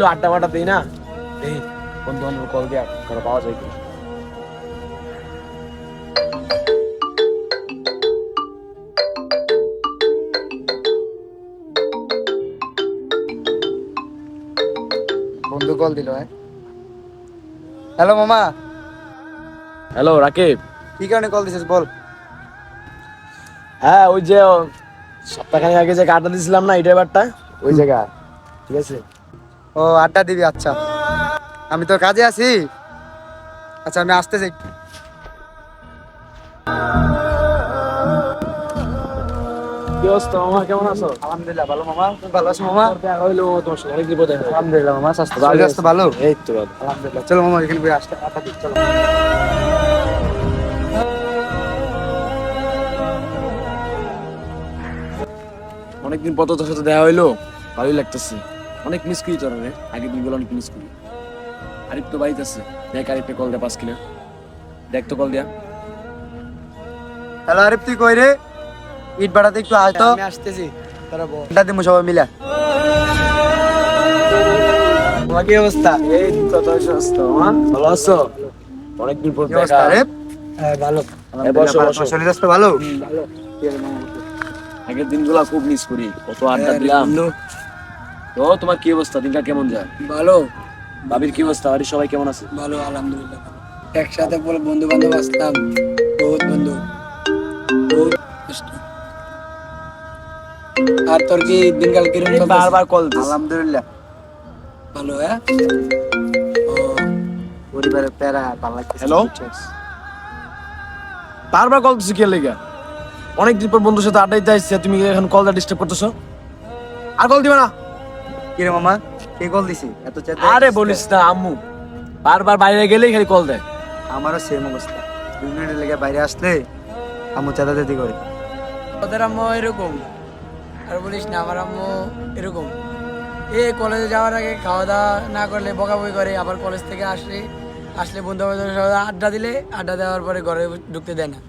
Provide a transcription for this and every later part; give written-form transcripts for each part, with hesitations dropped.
হইলো আড্ডা মাড্ডা দিই না, এই বন্ধু বান্ধব কল দিয়া কারো পাওয়া যায় কিনা। বন্ধু কল দিল। হ্যালো মামা। হ্যালো রাকিব। কি কারণে কল দিছিস বল। হ্যাঁ ওই যে সপ্তাহখানেক আগে যে আড্ডা দিছিলাম না এই ড্রাইভারটা, ওই জায়গা। ঠিক আছে। ও আড্ডা দিবি, আচ্ছা আমি তো কাজে আছি। আচ্ছা আমি আসতেছি। কি অবস্থা মামা, কেমন আছো? আলহামদুলিল্লাহ ভালো মামা, তুমি ভালো আছো মামা? হইলো তোমার সাথে অনেক বিপদে হয়ে গেছে। আলহামদুলিল্লাহ মামা, স্বাস্থ্য ভালো? এই তো ভালো। আলহামদুলিল্লাহ। চলো মামা এখানে বসে আসতে আড্ডা দিই, চলো। অনেকদিন পর তোর সাথে দেখা হইলো, ভালোই লাগতেছে। অনেক মিস করি তোর রে, আগের দিনগুলো অনেক মিস করি। আরিফ তো বাড়িতে আছে, দেখ আরিফকে কল দেয়া 5 কিলো, দেখ তো কল দিয়া। হ্যালো আরিফ, তুই কই রে? ইট বাড়াতে একটু আয় তো। আমি আসতেছি, তারা বল। আড্ডা দিমু সবাই মিলে। তোমার কি অবস্থা? এই তো তোর অবস্থা মামা, ভালো আছো? অনেকদিন পর কি দেখা। অবস্থা আরিফ? হ্যাঁ ভালো। বসো, বসো। শরীর স্বাস্থ্য ভালো? ভালো। আগের দিনগুলো খুব মিস করি, কত আড্ডা দিলাম। তো তোমার কি অবস্থা, দিনটা কেমন যায়? ভালো ভাবির কি অবস্থা, বাড়ির সবাই কেমন আছে? ভালো আলহামদুলিল্লাহ। একসাথে পুরো বন্ধু বান্ধব আসলাম, বহুত বন্ধু, বহুত কষ্ট। আর তোর কি দিনকাল কিরকম চলতেছে? বারবার কল দিস। আলহামদুলিল্লাহ ভালো। হ্যাঁ ও পরিবারের প্যারা ভালো লাগতেছে। হ্যালো? বারবার কল দিছি কি লাগা? অনেকদিন পর বন্ধুর সাথে আড্ডা দিতে আসছে, তুমি এখন কল দা ডিস্টার্ব করতেছো। আর কল দিবা না। কি রে মামা, কে কল দিছি এত চেতে? আরে বলিস না, আম্মু বারবার বাইরে গেলেই খালি কল দেয়। আমারও সেম অবস্থা, 2 মিনিটের লেগে বাইরে আসলে আম্মু চেতাচেতি করে। ওদের আম্মু এরকম, আর বলিস না, আমার আম্মু এরকম। কলেজে যাওয়ার আগে খাওয়া দাওয়া না করলে বকাবকি করে, আবার কলেজ থেকে আসলে বন্ধু বান্ধবের সাথে আড্ডা দিলে, আড্ডা দেওয়ার পরে ঘরে ঢুকতে দেয় না।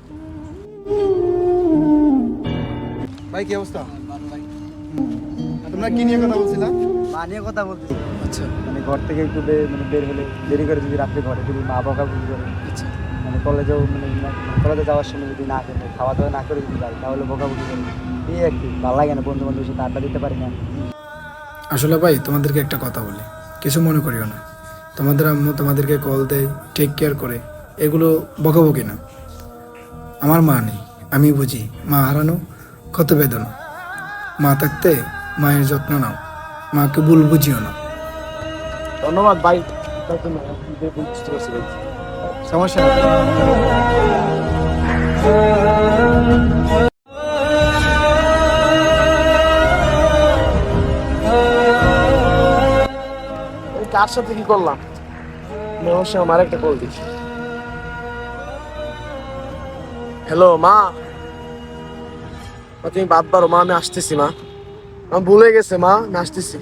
ভাই কি অবস্থা? তোমরা কি নিয়ে কথা বলছিলা? মা নিয়ে কথা বলতেছি। আচ্ছা মানে ঘর থেকে একটু বের হলে দেরি করে যদি রাত্রে ঘরে যদি মা বকাবকি করে, আচ্ছা। মানে কলেজে যাওয়ার সময় যদি না করে খাওয়া দাওয়া না করে যদি যাই তাহলে বকাবকি করে। এই আর কি, ভালো লাগে না, বন্ধু বান্ধবের সাথে আড্ডা দিতে পারি না। আসলে ভাই তোমাদেরকে একটা কথা বলি, কিছু মনে করিও না। তোমাদের আম্মু তোমাদেরকে কল দেয়, টেক কেয়ার করে, এগুলো বকাবকি না। আমার মা নেই, আমি বুঝি মা হারানো কত বেদনা। মা থাকতে মায়ের যত্ন নাও, মাকে ভুল বুঝিও না। ধন্যবাদ ভাই। বুঝতে পারছি ভাই। সমস্যা নেই। এই কার সাথে কি করলাম? অবশ্যই আমার একটা কল দিস। হ্যালো মা, তুমি বাদ পারো মা, আমি আসতেছি মা, আমি ভুলে গেছে মা, আমি আসতেছি।